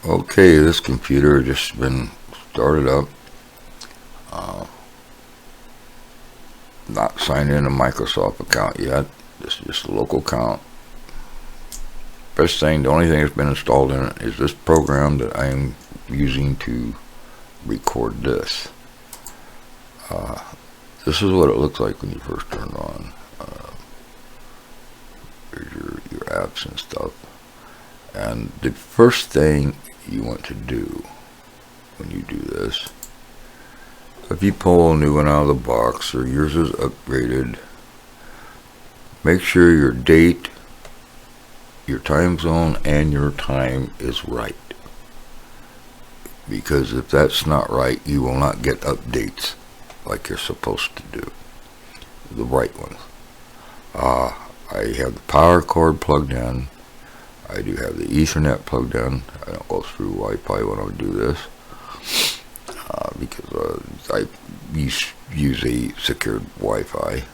Okay, this computer just been started up. Uh, Not signed in a Microsoft account yet. This is just a local account. First thing, the only thing that's been installed in it is this program that I'm using to record this. This is what it looks like when you first turn it on. There's your apps and stuff. And the first thing you want to do when you do this, if you pull a new one out of the box or yours is upgraded, make sure your date, your time zone, and your time is right. Because if that's not right, you will not get updates like you're supposed to do. The right ones. I have the power cord plugged in. I do have the Ethernet plugged in. I don't go through Wi-Fi when I do this. Because I use a secured Wi-Fi.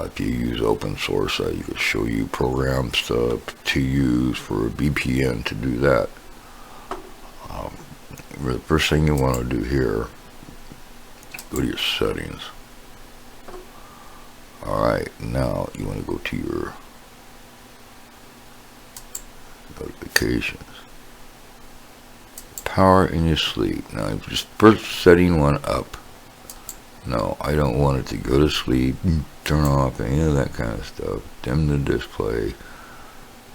If you use open source, you can show you programs to use for a VPN to do that. The first thing you want to do here, go to your settings. Alright, now you want to go to your notifications. Power in your sleep. Now I'm just first setting one up. No, I don't want it to go to sleep, turn off any of that kind of stuff, dim the display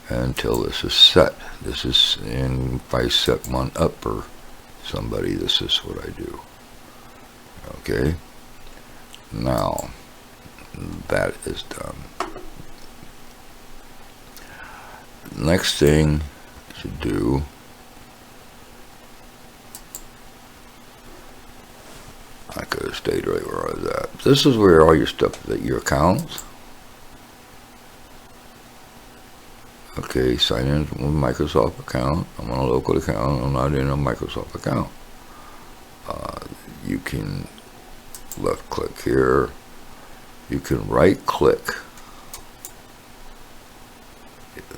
until this is set. This is, and if I set one up for somebody, this is what I do. Okay, now that is done. Next thing to do, I could have stayed right where I was at. This is where all your stuff, that your accounts. Okay, sign in with a Microsoft account. I'm on a local account. I'm not in a Microsoft account. You can left click here. You can right click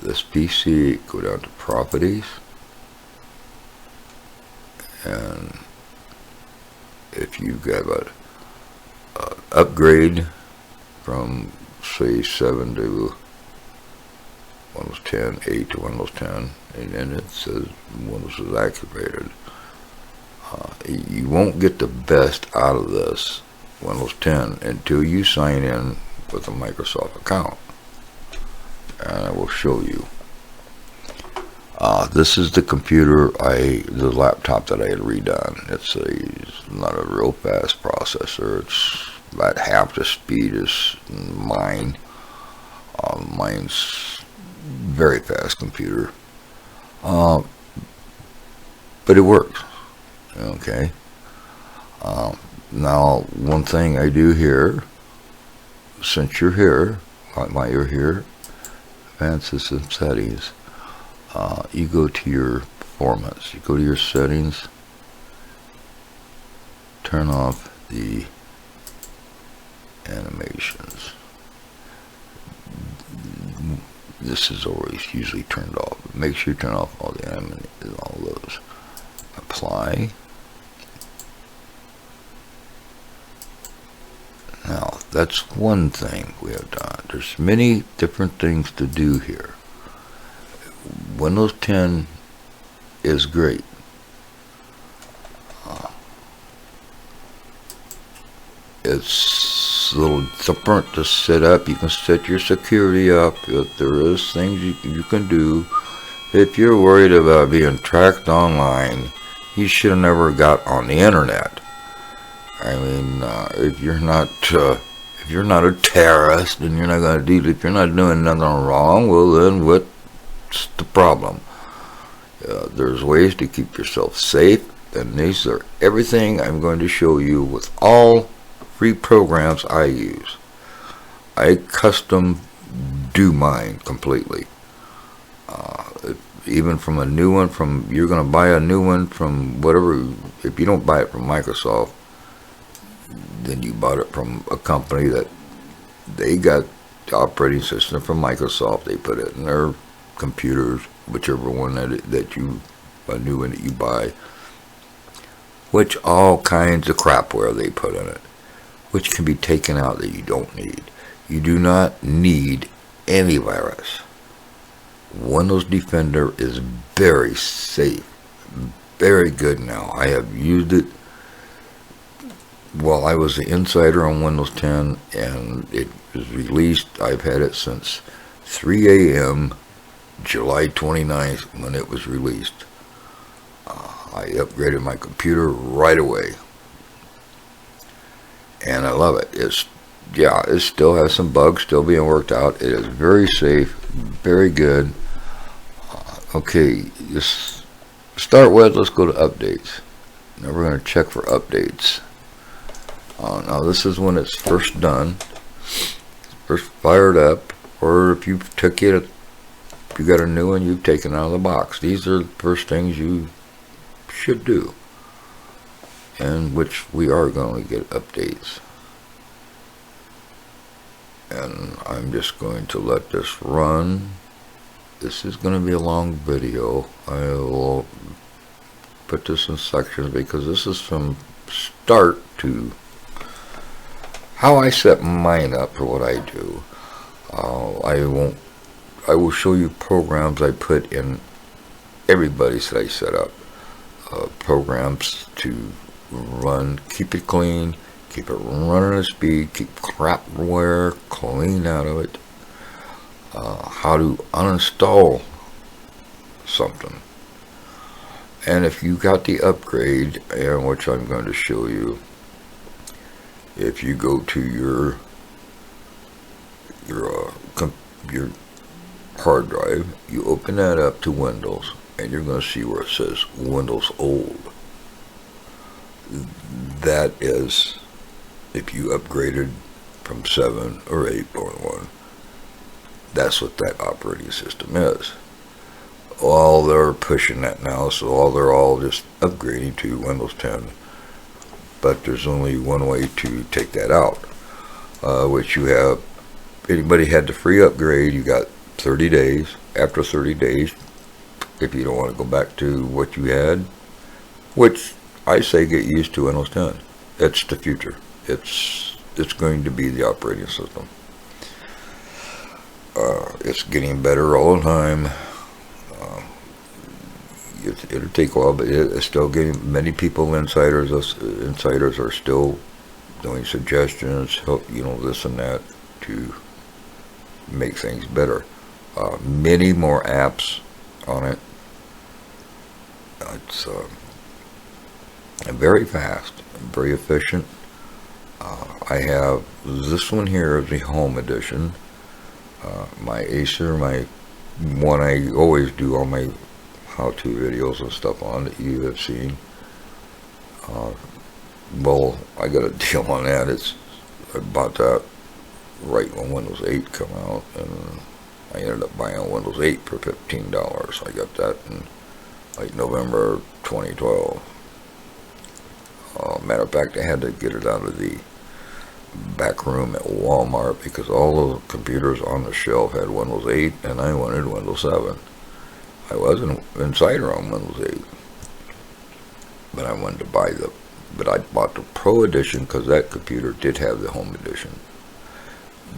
this PC, go down to properties, and if you've got a upgrade from say 7 to Windows 10, 8 to Windows 10, and then it says Windows is activated. You won't get the best out of this Windows 10 until you sign in with a Microsoft account. And I will show you. This is the computer, the laptop that I had redone. It's not a real fast processor. It's about half the speed as mine. Mine's very fast computer. But it works. Okay. Now, one thing I do here, since you're here, while you're here, advanced system settings, you go to your performance, you go to your settings, turn off the animations. This is always usually turned off. Make sure you turn off all the animations, all those. Apply. Now, that's one thing we have done. There's many different things to do here. Windows 10 is great. It's a little different to set up. You can set your security up. There is things you can do. If you're worried about being tracked online, you should have never got on the internet. I mean, if you're not a terrorist and you're not going to do, if you're not doing nothing wrong, well then what's the problem? There's ways to keep yourself safe, and these are everything I'm going to show you with all free programs I use. I custom do mine completely. Even from a new one, you're going to buy a new one from whatever. If you don't buy it from Microsoft, then you bought it from a company that they got the operating system from Microsoft. They put it in their computers, whichever one that you a new one that you buy, which all kinds of crapware they put in it, which can be taken out that you don't need. You do not need antivirus. Windows Defender is very safe, very good now. I have used it while I was an insider on Windows 10, and it was released. I've had it since 3 a.m. July 29th when it was released. I upgraded my computer right away, and I love it. It still has some bugs still being worked out. It is very safe, very good. Okay, just start with, let's go to updates. Now we're going to check for updates. Now this is when it's first done, first fired up, or if you took it, if you got a new one, you've taken it out of the box. These are the first things you should do, and which we are going to get updates. And I'm just going to let this run. This is going to be a long video. I will put this in sections because this is from start to how I set mine up for what I do. I will show you programs I put in everybody's that I set up. Programs to run, keep it clean, keep it running at speed, keep crapware clean out of it. How to uninstall something. And if you got the upgrade, and which I'm going to show you, if you go to your hard drive, you open that up to Windows, and you're going to see where it says Windows Old. That is if you upgraded from 7 or 8.1. That's what that operating system is. All they're pushing that now, so they're all just upgrading to Windows 10. But there's only one way to take that out, which you have. Anybody had the free upgrade, you got 30 days. After 30 days, if you don't want to go back to what you had, which I say get used to Windows 10. It's the future. It's going to be the operating system. It's getting better all the time. It'll take a while, but it's still getting. Many people, insiders are still doing suggestions, this and that to make things better. Many more apps on it. It's very fast, very efficient. I have this one here is the Home Edition. My Acer, my one I always do all my how-to videos and stuff on that you have seen. Well, I got a deal on that. I bought that right when Windows 8 come out, and I ended up buying Windows 8 for $15. I got that in like November 2012. Matter of fact, I had to get it out of the back room at Walmart because all the computers on the shelf had Windows 8 and I wanted Windows 7. I was an insider on Windows 8, but I wanted to buy but I bought the Pro Edition because that computer did have the Home Edition.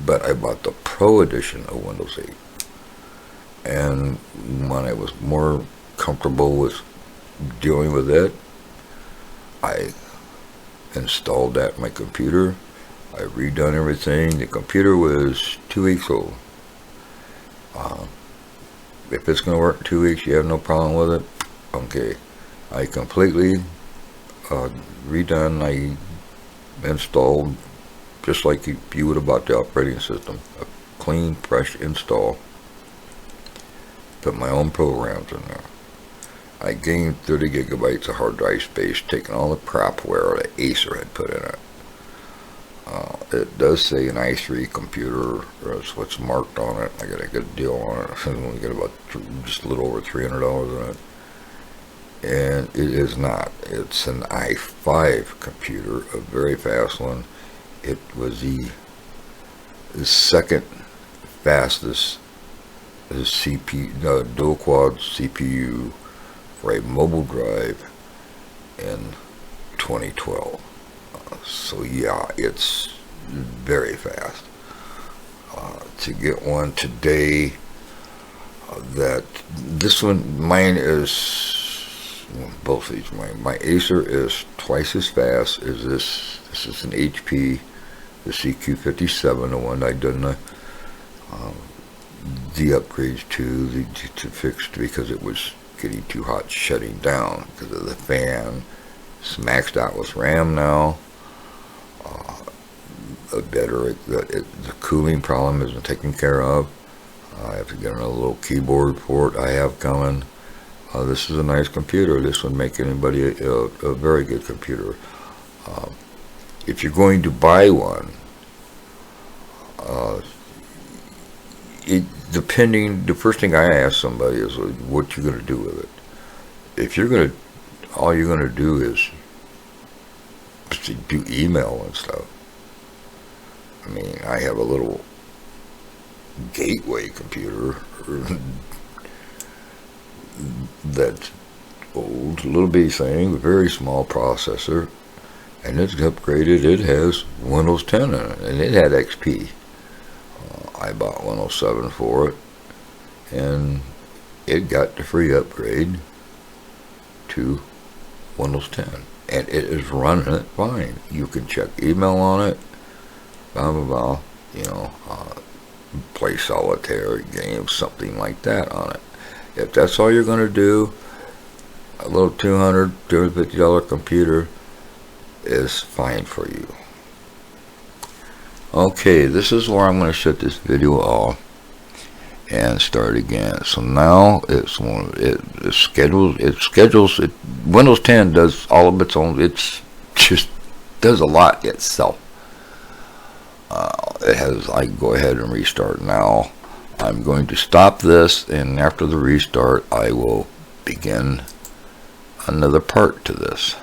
But I bought the Pro Edition of Windows 8, and when I was more comfortable with dealing with it, I installed that in my computer. I redone everything. The computer was 2 weeks old. If it's going to work in 2 weeks, you have no problem with it, okay. I completely redone. I installed just like you would have bought the operating system. A clean, fresh install. Put my own programs in there. I gained 30 gigabytes of hard drive space, taking all the crapware that Acer had put in it. It does say an i3 computer, that's what's marked on it. I got a good deal on it. I only got about just a little over $300 in it. And it is not. It's an i5 computer, a very fast one. It was the second fastest CPU, dual quad CPU for a mobile drive in 2012. So yeah, it's very fast. To get one today, that this one, mine is, well, both of these, my Acer is twice as fast as this. This is an HP, the CQ57, the one I done the upgrades to fix because it was getting too hot, shutting down because of the fan. It's maxed out with RAM now. The cooling problem isn't taken care of. I have to get another little keyboard port I have coming. This is a nice computer. This would make anybody a very good computer. If you're going to buy one, the first thing I ask somebody is what you're going to do with it. If you're going to, all you're going to do is do email and stuff. I mean, I have a little gateway computer that's old, little bitty thing, very small processor, and it's upgraded. It has Windows 10 in it, and it had XP. I bought Windows 7 for it, and it got the free upgrade to Windows 10, and it is running it fine. You can check email on it, blah blah blah, you know, play solitaire games, something like that on it. If that's all you're going to do, a little $250 computer is fine for you. Okay, this is where I'm going to shut this video off and start again. So now it schedules. Windows 10 does all of its own. It's just does a lot itself. I can go ahead and restart now. I'm going to stop this, and after the restart I will begin another part to this.